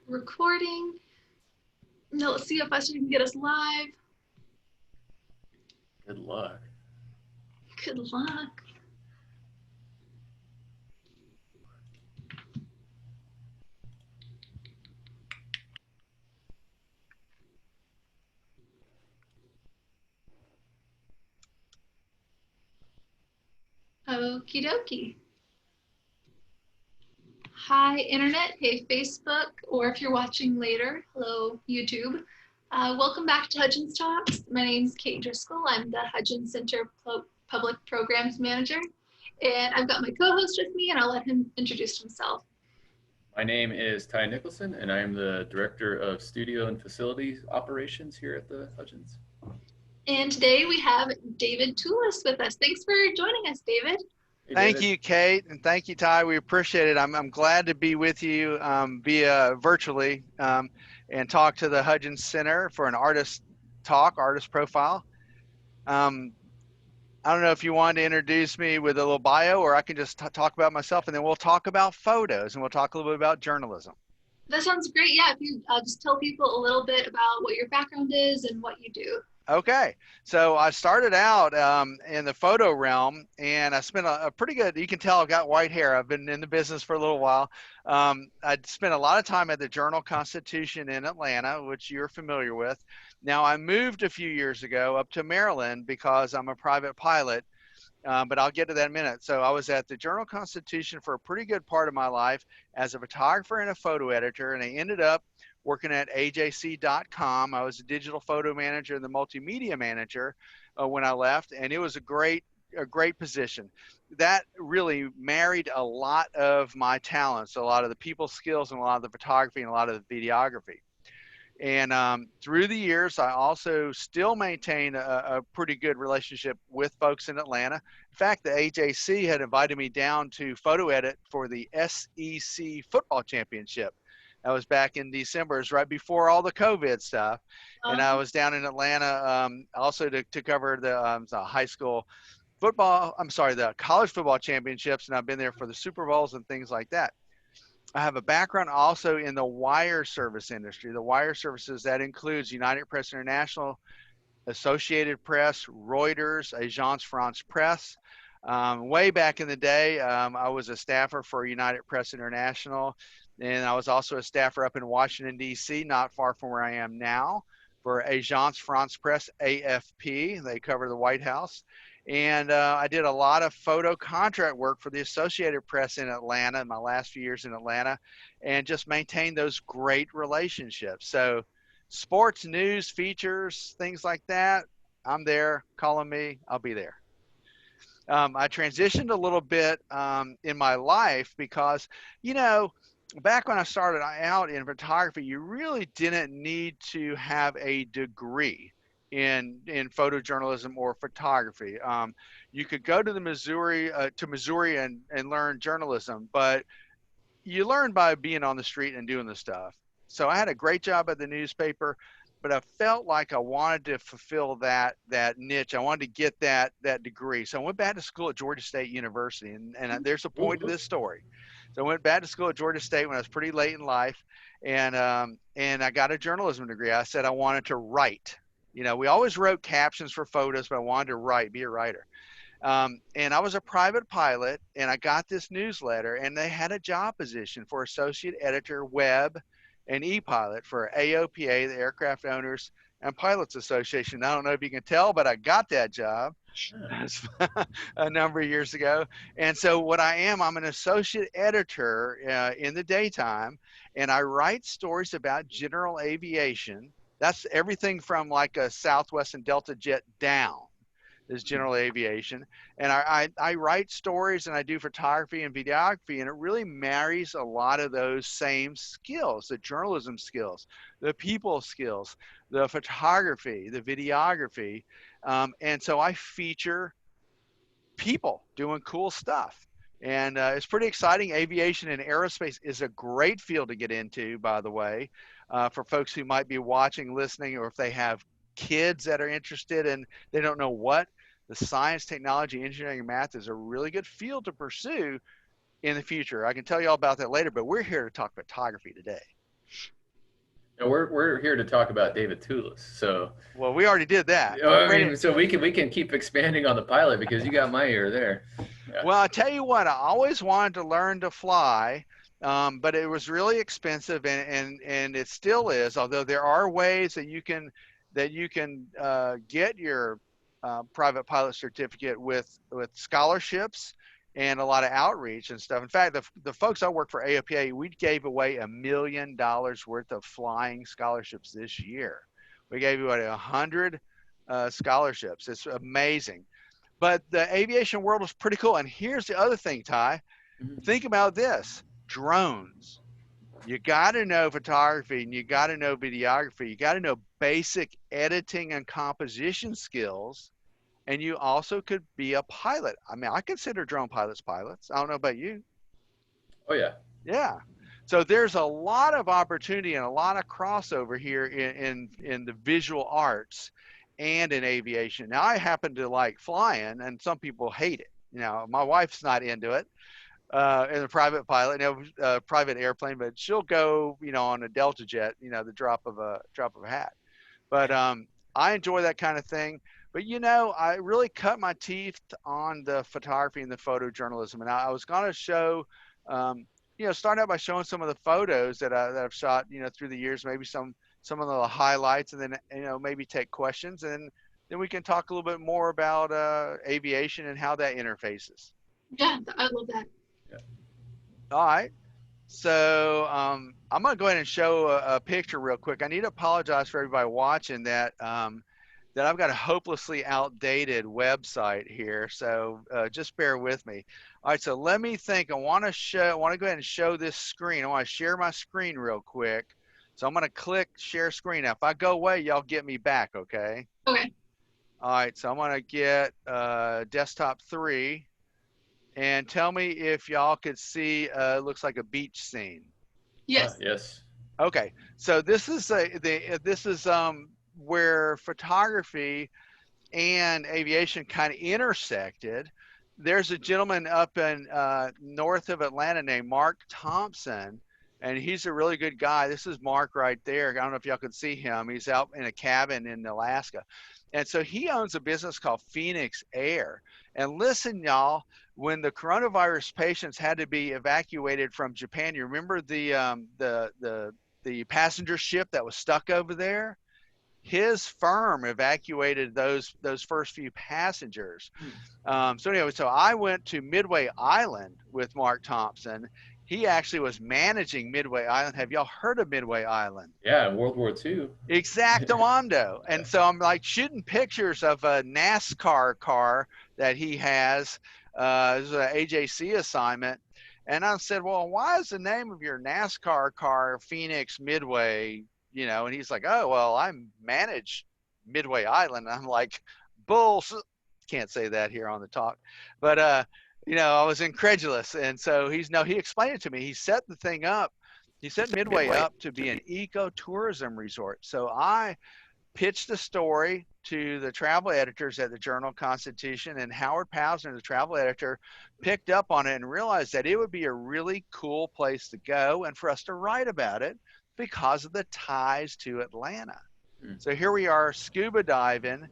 Recording. Now let's see if us can get us live. Good luck. Good luck. Okie dokie. Hi, Internet. Hey, Facebook. Or if you're watching later, hello, YouTube. Welcome back to Hudgens Talks. My name's Kate Driscoll. I'm the Hudgens Center Public Programs Manager. And I've got my co-host with me, and I'll let him introduce himself. My name is Ty Nicholson, and I am the Director of Studio and Facilities Operations here at the Hudgens. And today we have David Tulis with us. Thanks for joining us, David. Hey, Thank David. you, Kate, and thank you, Ty. We appreciate it. I'm glad to be with you via virtually and talk to the Hudgens Center for an artist profile. I don't know if you wanted to introduce me with a little bio, or I can just talk about myself, and then we'll talk about photos, and we'll talk a little bit about journalism. That sounds great. Yeah, if you just tell people a little bit about what your background is and what you do. Okay, so I started out in the photo realm, and I spent a pretty good, you can tell I've got white hair. I've been in the business for a little while. I spent a lot of time at the Journal-Constitution in Atlanta, which you're familiar with. Now, I moved a few years ago up to Maryland because I'm a private pilot, but I'll get to that in a minute. So I was at the Journal-Constitution for a pretty good part of my life as a photographer and a photo editor, and I ended up working at ajc.com. I was a digital photo manager and the multimedia manager when I left, and it was a great position. That really married a lot of my talents, a lot of the people skills and a lot of the photography and a lot of the videography. And through the years, I also still maintain a pretty good relationship with folks in Atlanta. In fact, the AJC had invited me down to photo edit for the SEC football championship. That was back in December. It was right before all the COVID stuff. And I was down in Atlanta also to cover the high school football, the college football championships. And I've been there for the Super Bowls and things like that. I have a background also in the wire service industry. The wire services, that includes United Press International, Associated Press, Reuters, Agence France Presse. Way back in the day, I was a staffer for United Press International, and I was also a staffer up in Washington, D.C., not far from where I am now, for Agence France Presse, AFP. They cover the White House. And I did a lot of photo contract work for the Associated Press in Atlanta in my last few years in Atlanta, and just maintained those great relationships. So sports, news, features, things like that, I'm there. Calling me, I'll be there. I transitioned a little bit in my life because, back when I started out in photography, you really didn't need to have a degree in photojournalism or photography. You could go to the Missouri and learn journalism, but you learn by being on the street and doing the stuff. So I had a great job at the newspaper, but I felt like I wanted to fulfill that niche. I wanted to get that degree. So I went back to school at Georgia State University, and there's a point to this story. So I went back to school at Georgia State when I was pretty late in life, and I got a journalism degree. I said I wanted to write. We always wrote captions for photos, but I wanted to write, be a writer. And I was a private pilot, and I got this newsletter, and they had a job position for associate editor, web, and e-pilot for AOPA, the Aircraft Owners and Pilots Association. I don't know if you can tell, but I got that job a number of years ago. And so what I'm an associate editor in the daytime, and I write stories about general aviation. That's everything from like a Southwest and Delta jet down is general aviation. And I write stories and I do photography and videography, and it really marries a lot of those same skills, the journalism skills, the people skills, the photography, the videography. And so I feature people doing cool stuff. And it's pretty exciting. Aviation and aerospace is a great field to get into, by the way, for folks who might be watching, listening, or if they have kids that are interested and they don't know what. The science, technology, engineering, and math is a really good field to pursue in the future. I can tell you all about that later, but we're here to talk photography today. No, we're here to talk about David Tulis. So, Well, we already did that. I Ready? mean, so we can keep expanding on the pilot because you got my ear there. Yeah. Well, I tell you what, I always wanted to learn to fly, but it was really expensive, and it still is. Although there are ways that you can get your private pilot certificate with scholarships and a lot of outreach and stuff. In fact, the folks I work for AOPA, we gave away $1 million worth of flying scholarships this year. We gave away 100 scholarships. It's amazing. But the aviation world is pretty cool. And here's the other thing, Ty. Mhm. Think about this: drones. You got to know photography and you got to know videography. You got to know basic editing and composition skills. And you also could be a pilot. I mean, I consider drone pilots pilots. I don't know about you. Oh yeah. Yeah. So there's a lot of opportunity and a lot of crossover here in the visual arts and in aviation. Now I happen to like flying, and some people hate it. You know, my wife's not into it. In a private pilot, private airplane, but she'll go, on a Delta jet, the drop of a hat. But I enjoy that kind of thing. But I really cut my teeth on the photography and the photojournalism, and I was going to show, start out by showing some of the photos that I've shot, through the years, maybe some of the highlights, and then maybe take questions, and then we can talk a little bit more about aviation and how that interfaces. Yeah, I love that. Yeah. All right. So I'm going to go ahead and show a picture real quick. I need to apologize for everybody watching that I've got a hopelessly outdated website here. So just bear with me. All right. So let me think. I want to go ahead and show this screen. I want to share my screen real quick. So I'm going to click share screen. Now, if I go away, y'all get me back. Okay. Okay. All right. So I'm going to get desktop 3. And tell me if y'all could see, it looks like a beach scene. Yes. Yes. Okay, so this is where photography and aviation kind of intersected. There's a gentleman up in north of Atlanta named Mark Thompson, and he's a really good guy. This is Mark right there. I don't know if y'all can see him. He's out in a cabin in Alaska. And so he owns a business called Phoenix Air. And listen, y'all, when the coronavirus patients had to be evacuated from Japan, you remember the passenger ship that was stuck over there? His firm evacuated those first few passengers. So anyway, so I went to Midway Island with Mark Thompson. He actually was managing Midway Island. Have y'all heard of Midway Island? Yeah, in World War II. Exactamundo. Yeah. And so I'm like shooting pictures of a NASCAR car that he has. This is an AJC assignment. And I said, well, why is the name of your NASCAR car Phoenix Midway? And he's like, oh, well, I manage Midway Island. And I'm like, bullshit. Can't say that here on the talk. But, I was incredulous. And so he explained it to me. He set the thing up. He set Midway up to be an ecotourism resort. So I pitched the story to the travel editors at the Journal-Constitution, and Howard Pausner, the travel editor, picked up on it and realized that it would be a really cool place to go and for us to write about it because of the ties to Atlanta. So here we are scuba diving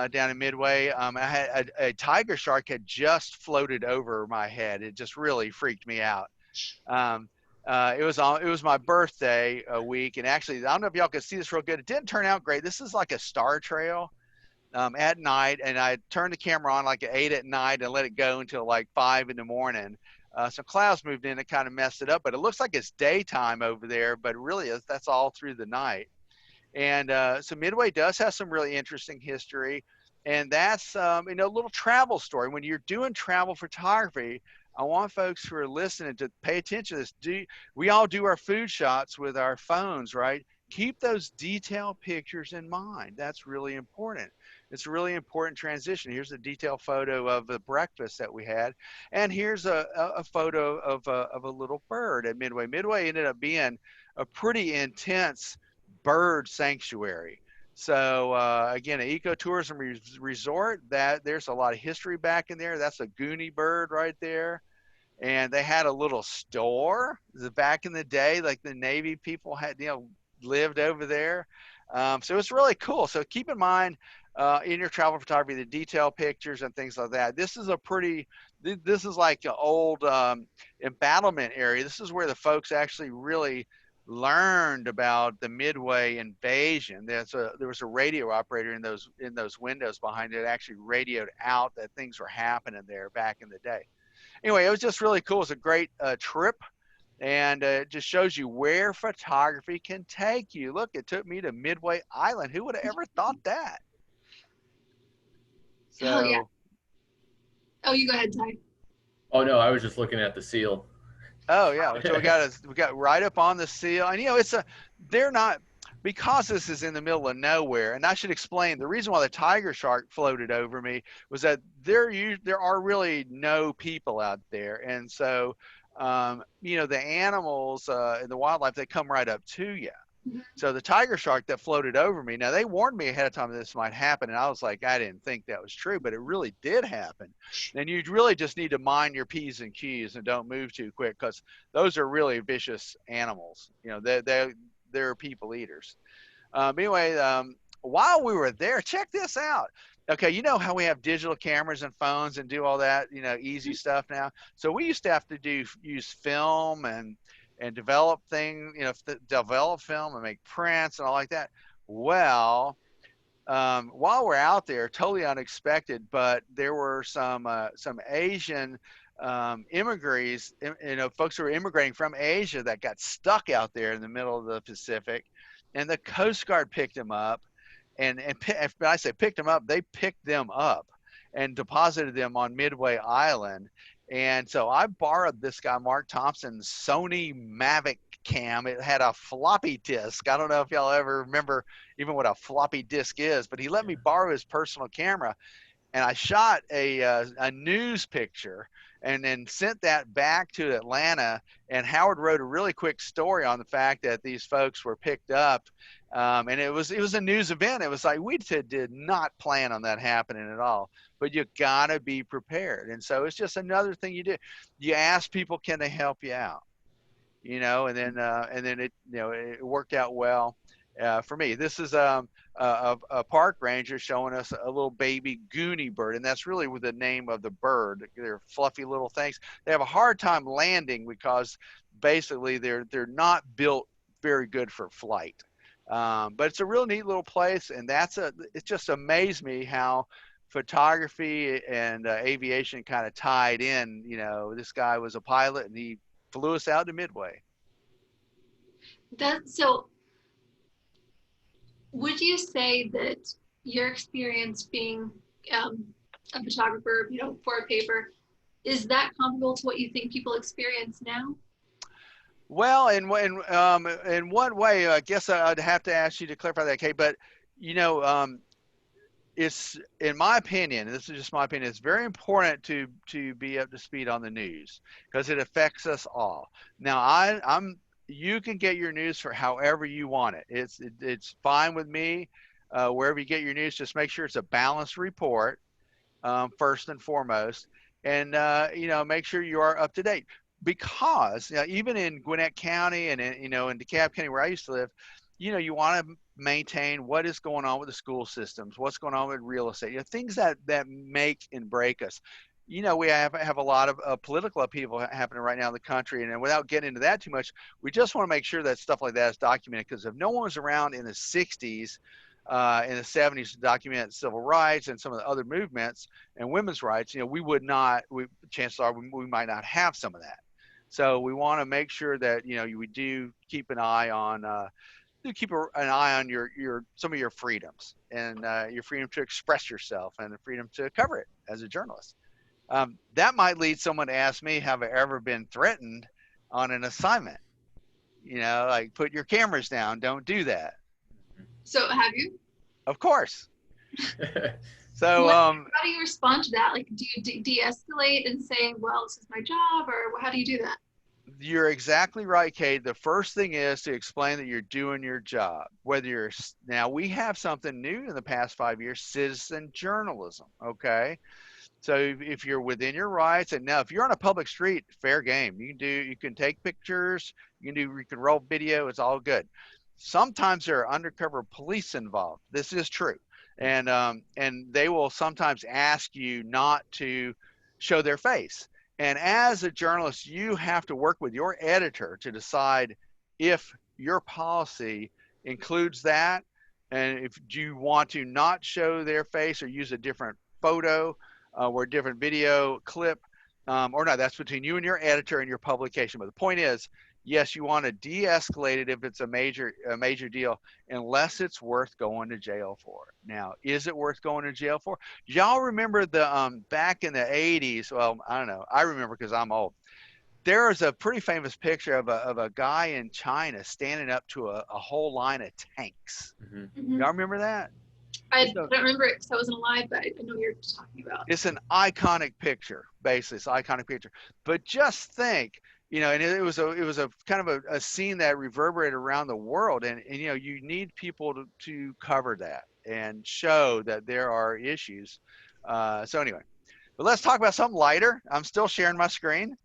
down in Midway. I had a tiger shark had just floated over my head. It just really freaked me out. It was my birthday a week, and actually, I don't know if y'all could see this real good. It didn't turn out great. This is like a star trail at night, and I turned the camera on like at 8 at night and let it go until like 5 in the morning. Some clouds moved in and kind of messed it up, but it looks like it's daytime over there, but really that's all through the night. And so Midway does have some really interesting history, and that's a little travel story. When you're doing travel photography, I want folks who are listening to pay attention to this. We all do our food shots with our phones, right? Keep those detailed pictures in mind. That's really important. It's a really important transition. Here's a detailed photo of the breakfast that we had, and here's a photo of a little bird at Midway. Midway ended up being a pretty intense bird sanctuary. So again, an ecotourism resort. That there's a lot of history back in there. That's a Goonie bird right there. And they had a little store back in the day, like the Navy people had, lived over there. So it's really cool. So keep in mind in your travel photography, the detail pictures and things like that. This is like an old embattlement area. This is where the folks actually really learned about the Midway invasion. There was a radio operator in those windows behind it that actually radioed out that things were happening there back in the day. Anyway, it was just really cool. It's a great trip, and it just shows you where photography can take you. Look, it took me to Midway Island. Who would have ever thought that? Oh yeah. So, Oh, you go ahead, Ty. Oh no, I was just looking at the seal. oh yeah, so we got right up on the seal, and they're not, because this is in the middle of nowhere. And I should explain the reason why the tiger shark floated over me was that there are really no people out there, and so the animals and the wildlife, they come right up to you. Mhm. So the tiger shark that floated over me, now they warned me ahead of time that this might happen, and I was like, I didn't think that was true, but it really did happen. And you really just need to mind your P's and Q's and don't move too quick, because those are really vicious animals. They're people eaters. Anyway, while we were there, check this out. Okay, you know how we have digital cameras and phones and do all that, easy stuff now. So we used to have to use film and develop things, develop film and make prints and all like that. Well, while we're out there, totally unexpected, but there were some Asian immigrants, folks who were immigrating from Asia that got stuck out there in the middle of the Pacific, and the Coast Guard picked them up, and if I say picked them up, they picked them up and deposited them on Midway Island. And so I borrowed this guy Mark Thompson's Sony Mavic cam. It had a floppy disk. I don't know if y'all ever remember even what a floppy disk is, but he let me borrow his personal camera, and I shot a news picture and then sent that back to Atlanta. And Howard wrote a really quick story on the fact that these folks were picked up, and it was a news event. It was like we did not plan on that happening at all. But you gotta be prepared, and so it's just another thing you do. You ask people, can they help you out? And then it worked out well for me. This is a park ranger showing us a little baby goonie bird, and that's really the name of the bird. They're fluffy little things. They have a hard time landing because basically they're not built very good for flight. But it's a real neat little place, and it just amazed me how photography and aviation kind of tied in. This guy was a pilot, and he flew us out to Midway. So would you say that your experience being a photographer, for a paper, is that comparable to what you think people experience now? Well, in one way, I guess I'd have to ask you to clarify that, Kate. But it's, in my opinion, this is just my opinion, it's very important to be up to speed on the news because it affects us all. Now, you can get your news for however you want it. It's fine with me. Wherever you get your news, just make sure it's a balanced report, first and foremost, and make sure you are up to date. Because even in Gwinnett County and in DeKalb County where I used to live, you want to maintain what is going on with the school systems, what's going on with real estate, things that make and break us. We have a lot of political upheaval happening right now in the country, and without getting into that too much, we just want to make sure that stuff like that is documented, because if no one was around in the 60s, in the 70s to document civil rights and some of the other movements and women's rights, chances are we might not have some of that. So we want to make sure that we do keep an eye on your some of your freedoms, and your freedom to express yourself and the freedom to cover it as a journalist. That might lead someone to ask me, have I ever been threatened on an assignment? Like, put your cameras down, don't do that. So have you? Of course. So how do you respond to that? Like, do you de-escalate and say, well, this is my job, or how do you do that? You're exactly right, Kate. The first thing is to explain that you're doing your job. Now, we have something new in the past 5 years, citizen journalism. Okay. So if you're within your rights, and now if you're on a public street, fair game. You can take pictures, you can roll video, it's all good. Sometimes there are undercover police involved. This is true. And they will sometimes ask you not to show their face. And as a journalist, you have to work with your editor to decide if your policy includes that, and if you want to not show their face or use a different photo or a different video clip, or not. That's between you and your editor and your publication. But the point is, yes, you want to de-escalate it if it's a major deal, unless it's worth going to jail for. Now, is it worth going to jail for? Y'all remember the back in the 80s? Well, I don't know. I remember because I'm old. There is a pretty famous picture of a guy in China standing up to a whole line of tanks. Mm-hmm. Y'all remember that? I don't remember it because I wasn't alive, but I know what you're talking about. It's an iconic picture, basically. It's an iconic picture. But just think, you know, and it was a kind of a scene that reverberated around the world, and you know, you need people to cover that and show that there are issues. So anyway, but let's talk about something lighter. I'm still sharing my screen.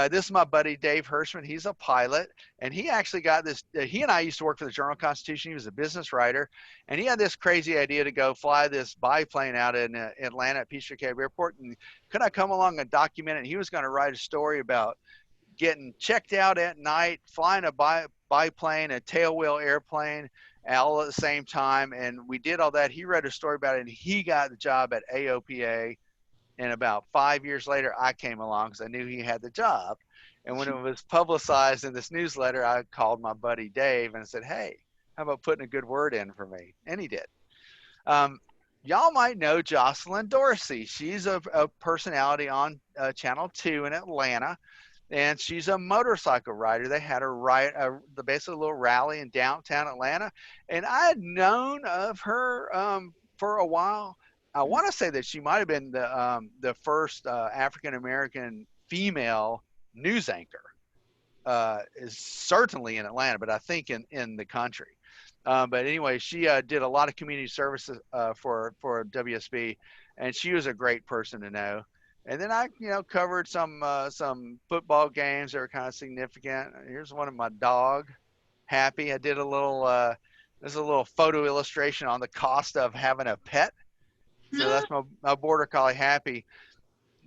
This is my buddy Dave Hirschman. He's a pilot, and he actually got this. He and I used to work for the Journal-Constitution. He was a business writer, and he had this crazy idea to go fly this biplane out in Atlanta at Peachtree Cave Airport. And could I come along and document it? And he was going to write a story about getting checked out at night, flying a biplane, a tailwheel airplane, all at the same time. And we did all that. He read a story about it, and he got the job at AOPA. And about 5 years later, I came along because I knew he had the job. And when it was publicized in this newsletter, I called my buddy Dave and said, hey, how about putting a good word in for me? And he did. Y'all might know Jocelyn Dorsey. She's a personality on Channel 2 in Atlanta, and she's a motorcycle rider. They had basically a little rally in downtown Atlanta, and I had known of her for a while. I want to say that she might have been the first African American female news anchor, is certainly in Atlanta, but I think in the country. But anyway, she did a lot of community services for WSB, and she was a great person to know. And then I, covered some football games that were kind of significant. Here's one of my dog, Happy. I did there's a little photo illustration on the cost of having a pet. So that's my border collie, Happy.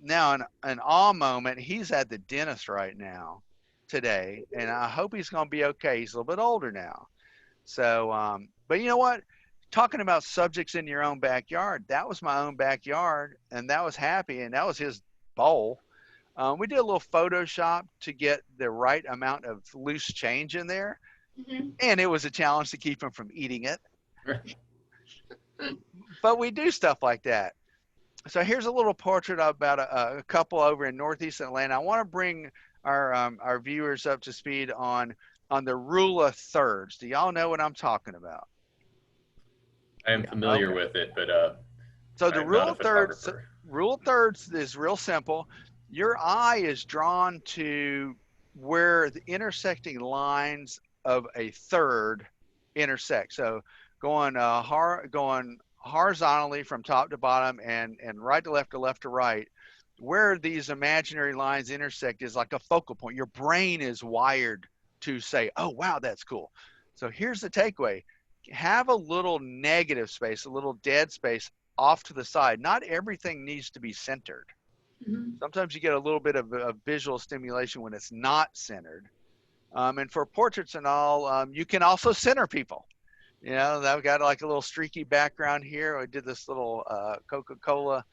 Now, an awe moment, he's at the dentist right now today, and I hope he's going to be okay. He's a little bit older now. So, but you know what? Talking about subjects in your own backyard, that was my own backyard, and that was Happy, and that was his bowl. We did a little Photoshop to get the right amount of loose change in there, and it was a challenge to keep him from eating it. But we do stuff like that. So here's a little portrait about a couple over in Northeast Atlanta. I want to bring our viewers up to speed on the rule of thirds. Do y'all know what I'm talking about? I am familiar with it, but so the rule of thirds is real simple. Your eye is drawn to where the intersecting lines of a third intersect. So going horizontally from top to bottom and right to left to right, where these imaginary lines intersect is like a focal point. Your brain is wired to say, oh, wow, that's cool. So here's the takeaway. Have a little negative space, a little dead space off to the side. Not everything needs to be centered. Sometimes you get a little bit of visual stimulation when it's not centered. And for portraits and all, you can also center people. I've got like a little streaky background here. I did this little Coca-Cola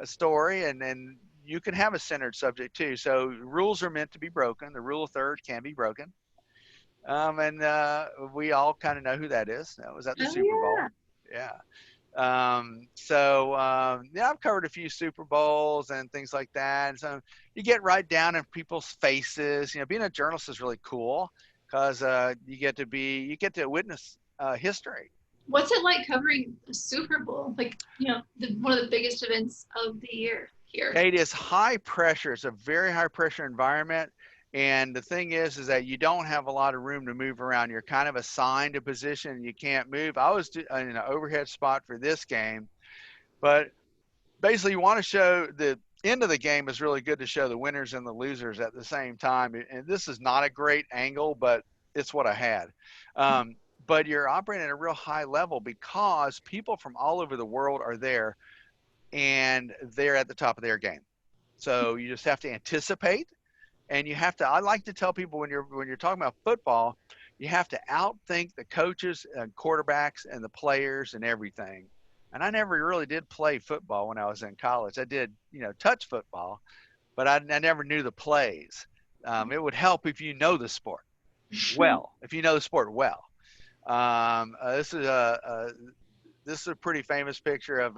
story, and then you can have a centered subject too. So rules are meant to be broken. The rule of third can be broken. And we all kind of know who that is. That was at the Super Bowl. Yeah. I've covered a few Super Bowls and things like that. And so you get right down in people's faces. Being a journalist is really cool because you get to witness history. What's it like covering a Super Bowl? Like, one of the biggest events of the year here. It is high pressure. It's a very high pressure environment. And the thing is that you don't have a lot of room to move around. You're kind of assigned a position and you can't move. I was in an overhead spot for this game, but basically you want to show the end of the game is really good to show the winners and the losers at the same time. And this is not a great angle, but it's what I had. but you're operating at a real high level because people from all over the world are there and they're at the top of their game. So you just have to anticipate, and you have to. I like to tell people when you're talking about football, you have to outthink the coaches and quarterbacks and the players and everything. And I never really did play football when I was in college. I did, touch football, but I never knew the plays. It would help if you know the sport well. If you know the sport well, this is a pretty famous picture of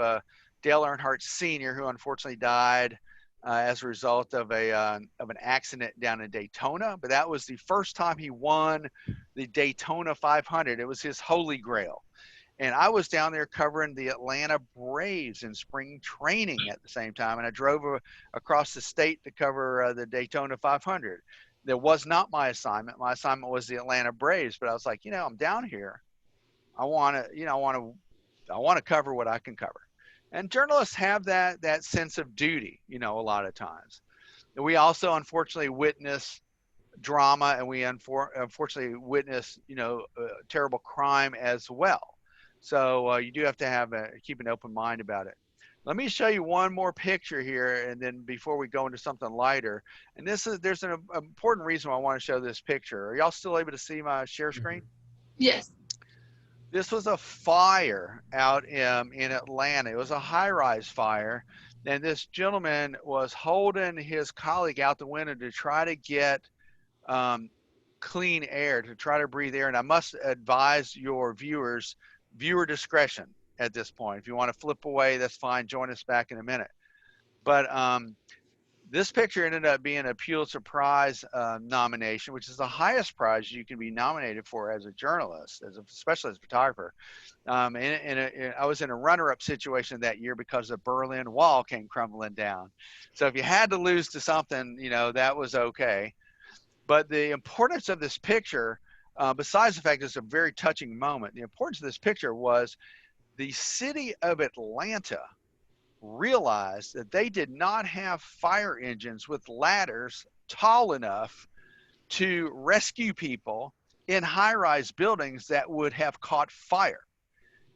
Dale Earnhardt Sr., who unfortunately died as a result of an accident down in Daytona. But that was the first time he won the Daytona 500. It was his holy grail. And I was down there covering the Atlanta Braves in spring training at the same time, and I drove across the state to cover the Daytona 500. That was not my assignment. My assignment was the Atlanta Braves, but I was like, I'm down here. I want to, I want to cover what I can cover. And journalists have that sense of duty, a lot of times. And we also unfortunately witness drama, and we unfortunately witness, terrible crime as well. So you do have to keep an open mind about it. Let me show you one more picture here, and then before we go into something lighter. And there's an important reason why I want to show this picture. Are y'all still able to see my share screen? Yes. This was a fire out in Atlanta. It was a high-rise fire, and this gentleman was holding his colleague out the window to try to get clean air, to try to breathe air. And I must advise your viewers, viewer discretion at this point. If you want to flip away, that's fine. Join us back in a minute. But this picture ended up being a Pulitzer Prize nomination, which is the highest prize you can be nominated for as a journalist, especially as a photographer. And I was in a runner-up situation that year because the Berlin Wall came crumbling down. So if you had to lose to something, that was okay. But the importance of this picture, besides the fact it's a very touching moment, the importance of this picture was the city of Atlanta realized that they did not have fire engines with ladders tall enough to rescue people in high-rise buildings that would have caught fire.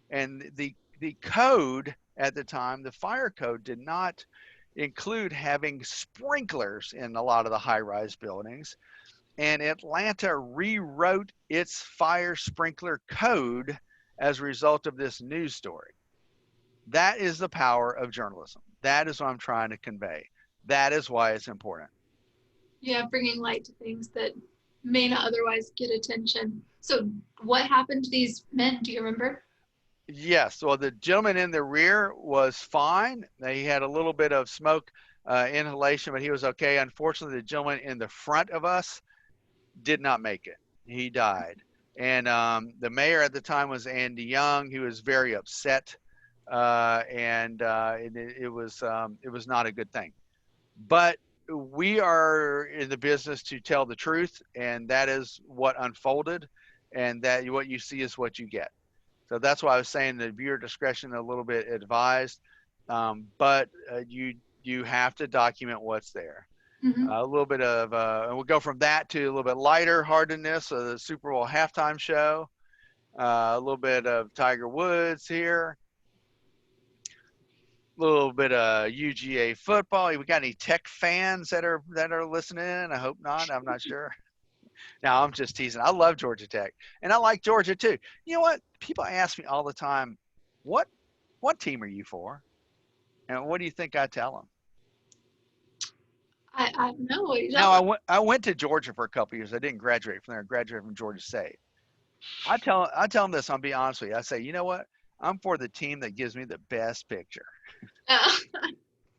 And the code at the time, the fire code, did not include having sprinklers in a lot of the high-rise buildings. And Atlanta rewrote its fire sprinkler code as a result of this news story. That is the power of journalism. That is what I'm trying to convey. That is why it's important. Yeah, bringing light to things that may not otherwise get attention. So what happened to these men? Do you remember? Yes. Well, the gentleman in the rear was fine. He had a little bit of smoke inhalation, but he was okay. Unfortunately, the gentleman in the front of us did not make it. He died. And the mayor at the time was Andy Young. He was very upset. It was not a good thing. But we are in the business to tell the truth, and that is what unfolded, and that what you see is what you get. So that's why I was saying the viewer discretion a little bit advised, but you have to document what's there. Mm-hmm. A little bit of, and we'll go from that to a little bit lighter heartedness of the Super Bowl halftime show. A little bit of Tiger Woods here. A little bit of UGA football. We got any Tech fans that are listening? I hope not. I'm not sure. No, I'm just teasing. I love Georgia Tech, and I like Georgia too. You know what? People ask me all the time, what team are you for? And what do you think I tell them? I don't know what you're Now, talking I went to Georgia for a couple of years. I didn't graduate from there. I graduated from Georgia State. I tell them this. I'll be honest with you. I say, you know what? I'm for the team that gives me the best picture. about.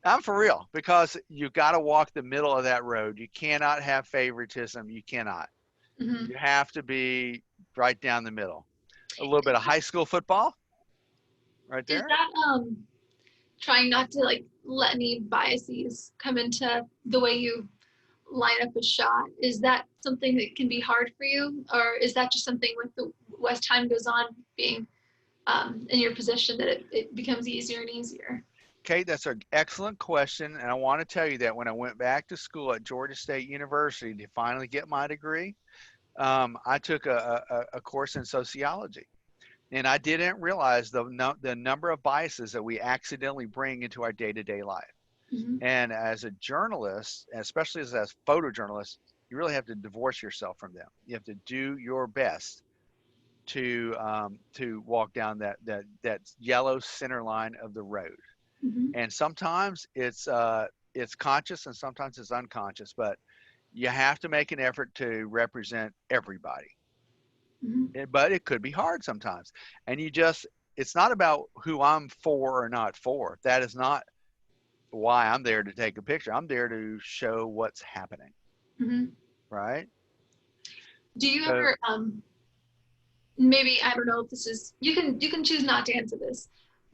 I'm for real, because you got to walk the middle of that road. You cannot have favoritism. You cannot. Mm-hmm. You have to be right down the middle. A little bit of high school football, right Is there. that trying not to like let any biases come into the way you line up a shot? Is that something that can be hard for you, or is that just something with the as time goes on being in your position that it becomes easier and easier? Kate, that's an excellent question. And I want to tell you that when I went back to school at Georgia State University to finally get my degree, I took a course in sociology, and I didn't realize the number of biases that we accidentally bring into our day-to-day life. Hmm. And as a journalist, especially as a photojournalist, you really have to divorce yourself from them. You have to do your best to walk down that yellow center line of the road. Hmm. And sometimes it's conscious and sometimes it's unconscious, but you have to make an effort to represent everybody. Hmm. But it could be hard sometimes. And it's not about who I'm for or not for. That is not why I'm there to take a picture. I'm there to show what's happening, Hmm. right? Do you So ever maybe I don't know if this is you can choose not to answer this,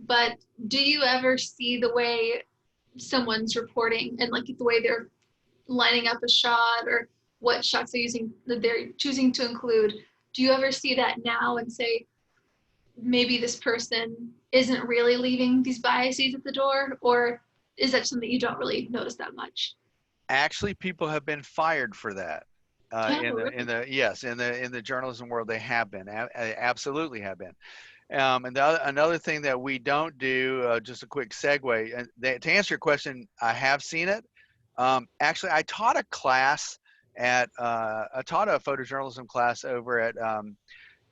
but do you ever see the way someone's reporting and like the way they're lining up a shot or what shots they're using that they're choosing to include? Do you ever see that now and say maybe this person isn't really leaving these biases at the door, or is that something you don't really notice that much? actually, people have been fired for that. Oh, In really? the yes, in the journalism world, they have been absolutely have been. And another thing that we don't do, just a quick segue, and to answer your question, I have seen it. Actually, I taught a class I taught a photojournalism class over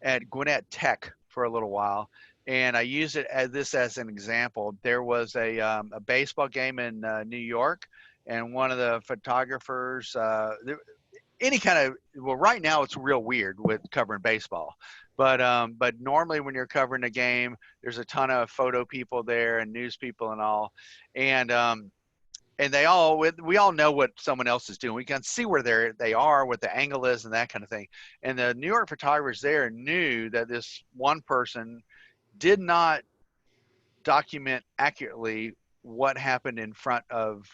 at Gwinnett Tech for a little while, and I used it as an example. There was a baseball game in New York, and one of the photographers, any kind of well, right now it's real weird with covering baseball, but normally when you're covering a game, there's a ton of photo people there and news people and all, and we all know what someone else is doing. We can see where they are, what the angle is, and that kind of thing. And the New York photographers there knew that this one person did not document accurately what happened in front of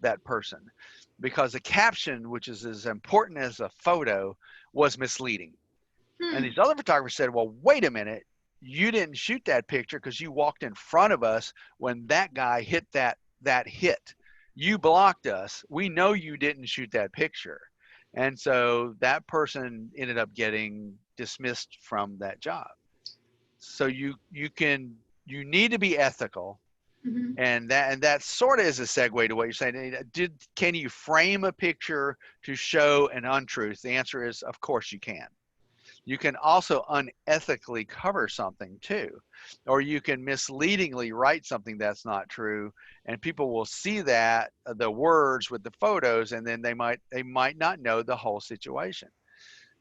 that person, because the caption, which is as important as a photo, was misleading. And Hmm. these other photographers said, "Well, wait a minute. You didn't shoot that picture because you walked in front of us when that guy hit that hit. You blocked us. We know you didn't shoot that picture." And so that person ended up getting dismissed from that job. So you need to be ethical, Hmm. and that sort of is a segue to what you're saying. Can you frame a picture to show an untruth? The answer is, of course you can. You can also unethically cover something too, or you can misleadingly write something that's not true, and people will see that the words with the photos, and then they might not know the whole situation.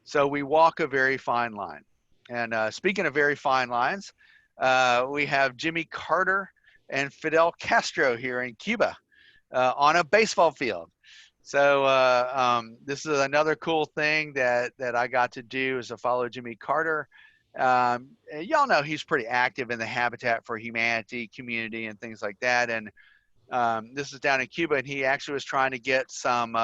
So we walk a very fine line. And speaking of very fine lines, we have Jimmy Carter and Fidel Castro here in Cuba on a baseball field. So this is another cool thing that I got to do, is to follow Jimmy Carter. Y'all know he's pretty active in the Habitat for Humanity community and things like that. And this is down in Cuba, and he actually was trying to get some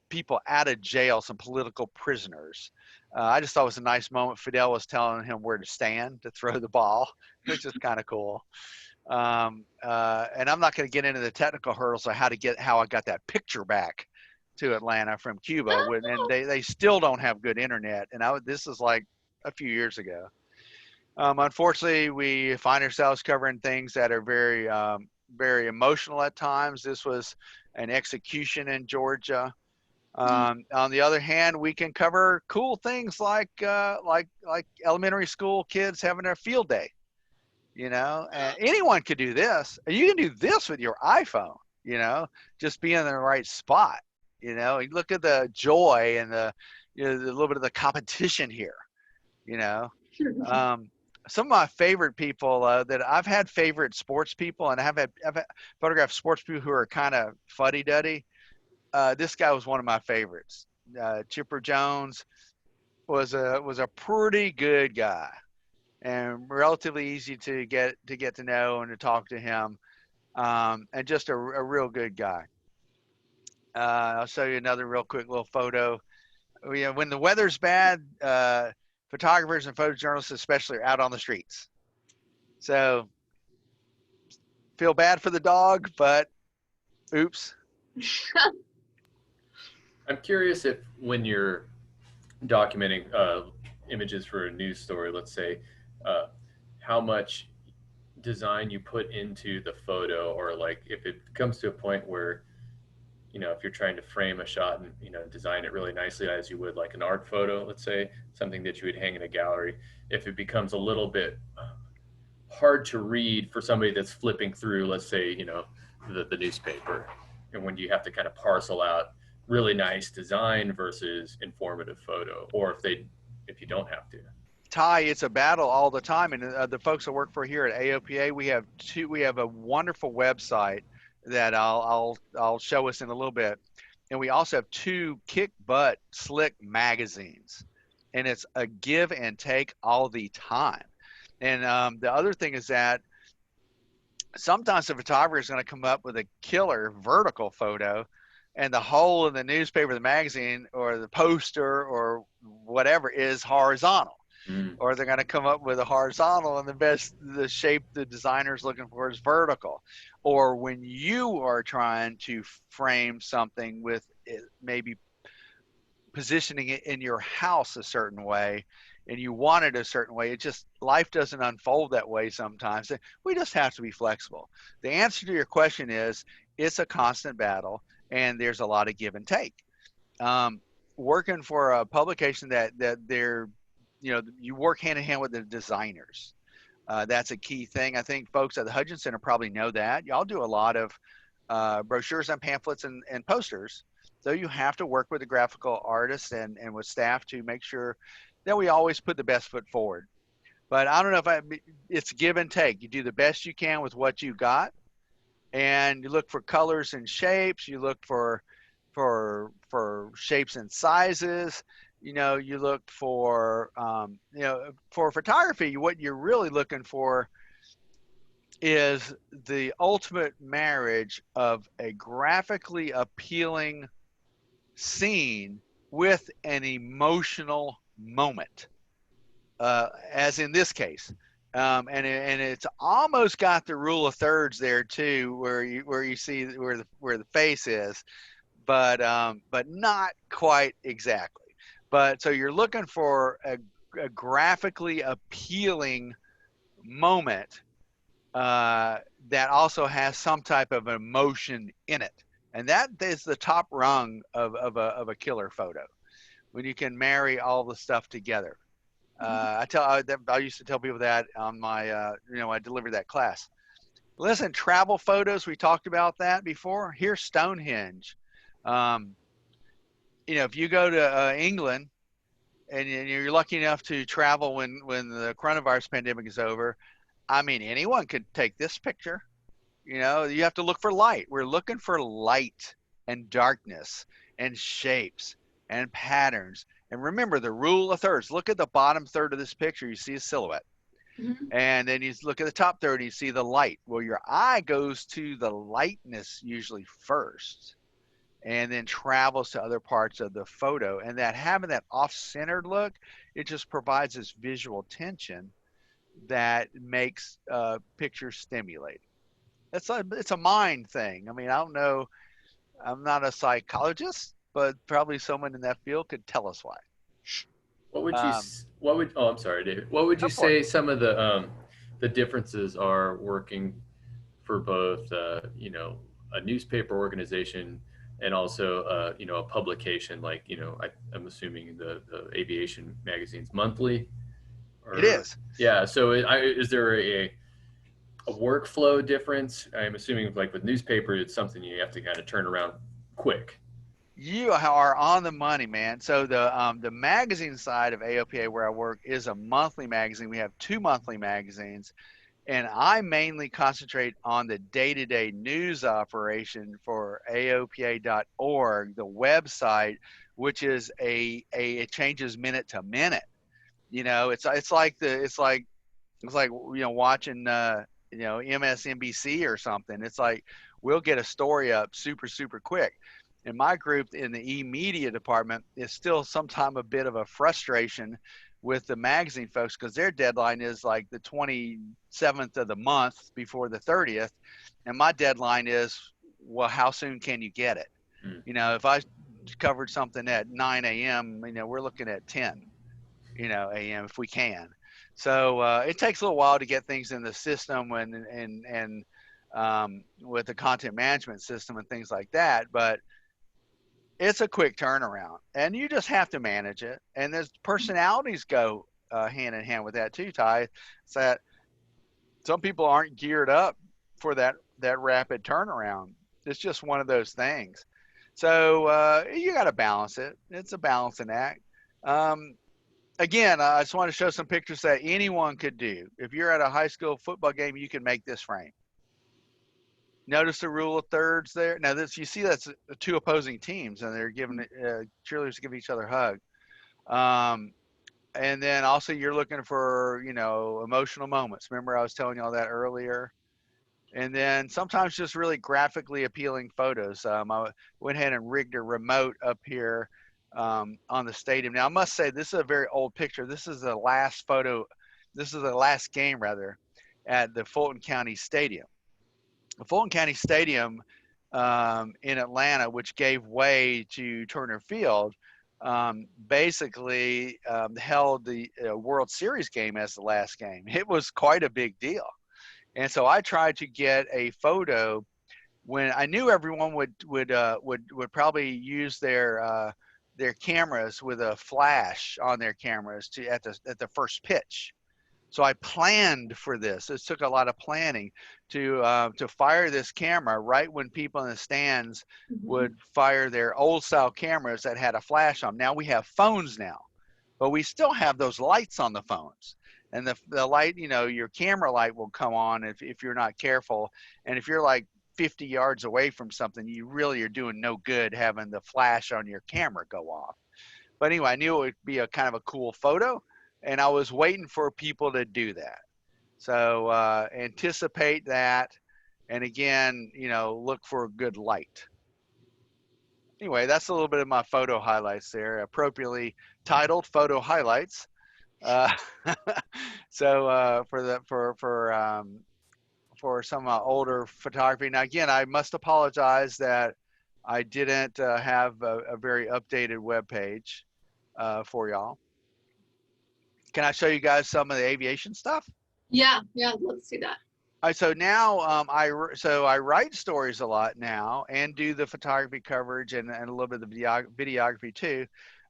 people out of jail, some political prisoners. I just thought it was a nice moment. Fidel was telling him where to stand to throw the ball, which is kind of cool. And I'm not going to get into the technical hurdles of how I got that picture back to Atlanta from Cuba, and they still don't have good internet. And this is like a few years ago. Unfortunately, we find ourselves covering things that are very emotional at times. This was an execution in Georgia. On the other hand, we can cover cool things like elementary school kids having a field day. And anyone could do this. You can do this with your iPhone. Just be in the right spot. You look at the joy and the little bit of the competition here. You know, um, some of my favorite people that I've had favorite sports people, and I've had photographed sports people who are kind of fuddy duddy. This guy was one of my favorites. Chipper Jones was a pretty good guy, and relatively easy to get to know and to talk to him, and just a real good guy. I'll show you another real quick little photo. When the weather's bad, photographers and photojournalists especially are out on the streets. So feel bad for the dog, but oops. I'm curious if when you're documenting images for a news story, let's say, uh, how much design you put into the photo, or like if it comes to a point where, if you're trying to frame a shot and, design it really nicely as you would like an art photo, let's say, something that you would hang in a gallery, if it becomes a little bit hard to read for somebody that's flipping through, let's say, the newspaper, and when you have to kind of parcel out really nice design versus informative photo, or if you don't have to. Ty, it's a battle all the time, and the folks I work for here at AOPA, we have a wonderful website that I'll show us in a little bit, and we also have two kick butt slick magazines, and it's a give and take all the time. And the other thing is that sometimes the photographer is going to come up with a killer vertical photo, and the whole of the newspaper, the magazine, or the poster, or whatever is horizontal. Mm. Or they're going to come up with a horizontal, and the shape the designer's looking for is vertical. Or when you are trying to frame something with it, maybe positioning it in your house a certain way, and you want it a certain way, it just, life doesn't unfold that way sometimes. We just have to be flexible. The answer to your question is, it's a constant battle, and there's a lot of give and take. Working for a publication that they're, you work hand in hand with the designers. That's a key thing. I think folks at the Hudgens Center probably know that. Y'all do a lot of brochures and pamphlets and posters. So you have to work with the graphical artists and with staff to make sure that we always put the best foot forward. But I don't know if it's give and take. You do the best you can with what you got, and you look for colors and shapes. You look for shapes and sizes. You look for for photography, what you're really looking for is the ultimate marriage of a graphically appealing scene with an emotional moment, as in this case. And it's almost got the rule of thirds there too, where you see where the face is, but not quite exactly. But so you're looking for a graphically appealing moment that also has some type of emotion in it, and that is the top rung of a killer photo, when you can marry all the stuff together. I used to tell people that on my I delivered that class. Listen, travel photos, we talked about that before. Here's Stonehenge. If you go to England and you're lucky enough to travel when the coronavirus pandemic is over, I mean, anyone could take this picture. You have to look for light. We're looking for light and darkness and shapes and patterns. And remember the rule of thirds. Look at the bottom third of this picture. You see a silhouette. Mm-hmm. And then you look at the top third, you see the light. Well, your eye goes to the lightness usually first, and then travels to other parts of the photo. And that having that off-centered look, it just provides this visual tension that makes pictures stimulating. It's a mind thing. I mean, I don't know. I'm not a psychologist, but probably someone in that field could tell us why. What would you? What would? Oh, I'm sorry, David. What would Go you for it. say some of the differences are working for both, a newspaper organization and also, a publication like, I'm assuming the aviation magazine's monthly, It or is. yeah. So is there a workflow difference? I'm assuming like with newspaper, it's something you have to kind of turn around quick. You are on the money, man. So the magazine side of AOPA where I work is a monthly magazine. We have two monthly magazines, and I mainly concentrate on the day-to-day news operation for AOPA.org, the website, which is it changes minute to minute. It's like watching MSNBC or something. It's like we'll get a story up super super quick. In my group in the e-media department, is still sometimes a bit of a frustration with the magazine folks, because their deadline is like the 27th of the month before the 30th, and my deadline is, well, how soon can you get it? Mm. If I covered something at 9 a.m., we're looking at 10, a.m. if we can. So it takes a little while to get things in the system and with the content management system and things like that. But it's a quick turnaround, and you just have to manage it. And there's personalities go hand in hand with that too, Ty. It's that some people aren't geared up for that rapid turnaround. It's just one of those things. So you got to balance it. It's a balancing act. Um, Again, I just want to show some pictures that anyone could do. If you're at a high school football game, you can make this frame. Notice the rule of thirds there. Now, this you see that's two opposing teams, and they're giving cheerleaders give each other a hug. Um, and then also you're looking for emotional moments. Remember I was telling you all that earlier. And then sometimes just really graphically appealing photos. I went ahead and rigged a remote up here on the stadium. Now I must say this is a very old picture. This is the last photo. This is the last game rather at the Fulton County Stadium. The Fulton County Stadium in Atlanta, which gave way to Turner Field, basically held the World Series game as the last game. It was quite a big deal. And so I tried to get a photo when I knew everyone would probably use their cameras with a flash on their cameras at the first pitch. So I planned for this. It took a lot of planning to fire this camera right when people in the stands would fire their old style cameras that had a flash on. Now we have phones now, but we still have those lights on the phones. And the light, your camera light will come on if you're not careful. And if you're like 50 yards away from something, you really are doing no good having the flash on your camera go off. But anyway, I knew it would be a kind of a cool photo, and I was waiting for people to do that. So anticipate that, and again, look for a good light. Anyway, that's a little bit of my photo highlights there, appropriately titled photo highlights. Uh, so for some older photography. Now again, I must apologize that I didn't have a very updated web page for y'all. Can I show you guys some of the aviation stuff? Yeah, let's see that. All right, so now I write stories a lot now and do the photography coverage and a little bit of the videography too.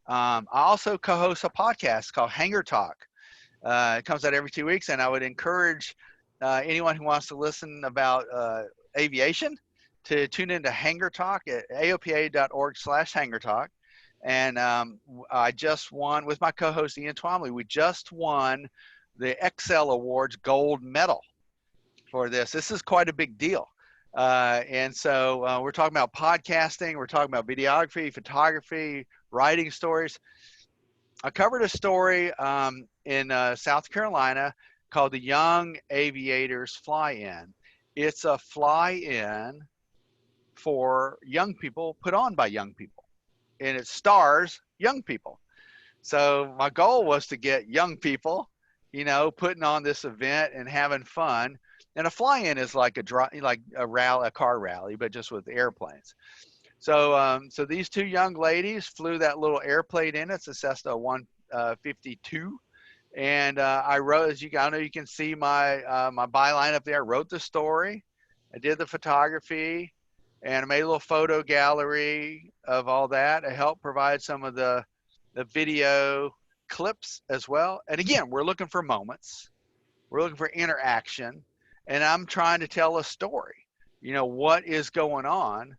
I also co-host a podcast called Hangar Talk. It comes out every 2 weeks, and I would encourage anyone who wants to listen about aviation to tune into Hangar Talk at aopa.org/Hangar Talk. And I just won with my co-host Ian Twomley. We just won the Excel Awards gold medal for this. This is quite a big deal. And so we're talking about podcasting. We're talking about videography, photography, writing stories. I covered a story in South Carolina called the Young Aviators Fly-In. It's a fly-in for young people, put on by young people, and it stars young people. So my goal was to get young people, putting on this event and having fun. And a fly-in is like a car rally, but just with airplanes. So these two young ladies flew that little airplane in. It's a Cessna 152. And I wrote, as you can see my byline up there. I wrote the story, I did the photography, and I made a little photo gallery of all that. I helped provide some of the video clips as well. And again, we're looking for moments. We're looking for interaction. And I'm trying to tell a story. What is going on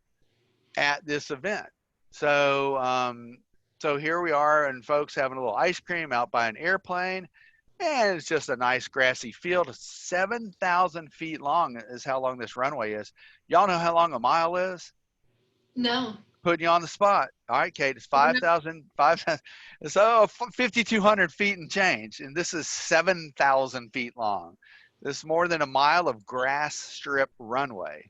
at this event. So here we are, and folks having a little ice cream out by an airplane, and it's just a nice grassy field. 7,000 feet long is how long this runway is. Y'all know how long a mile is? No. Putting you on the spot. All right, Kate, it's 5,000, so 5,200 feet and change, and this is 7,000 feet long. This is more than a mile of grass strip runway.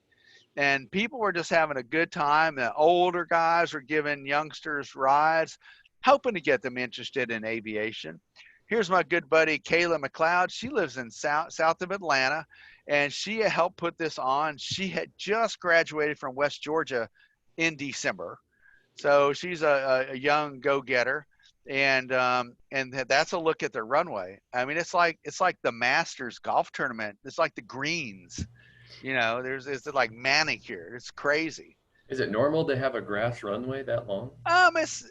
And people were just having a good time. The older guys were giving youngsters rides, hoping to get them interested in aviation. Here's my good buddy, Kayla McLeod. She lives in south of Atlanta, and she helped put this on. She had just graduated from West Georgia in December. So she's a young go-getter, and that's a look at the runway. I mean, it's like the Masters golf tournament. It's like the greens. There's it's like manicured. It's crazy. Is it normal to have a grass runway that long? It's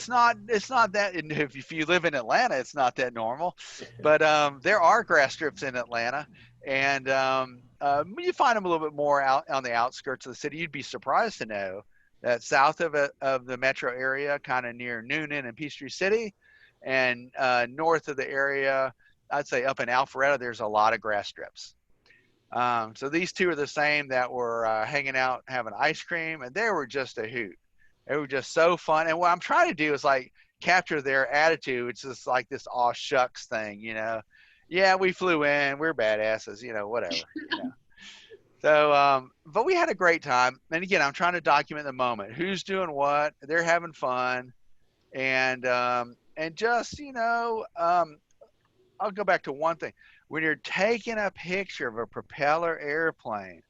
not that. If you live in Atlanta, it's not that normal, but there are grass strips in Atlanta, and you find them a little bit more out on the outskirts of the city. You'd be surprised to know that south of the metro area, kind of near Noonan and Peachtree City, and north of the area, I'd say up in Alpharetta, there's a lot of grass strips. So these two are the same that were hanging out having ice cream, and they were just a hoot. They were just so fun. And what I'm trying to do is like capture their attitude. It's just like this aw shucks thing. Yeah, we flew in, we're badasses, whatever. But we had a great time. And again, I'm trying to document the moment. Who's doing what? They're having fun, and just I'll go back to one thing. When you're taking a picture of a propeller airplane,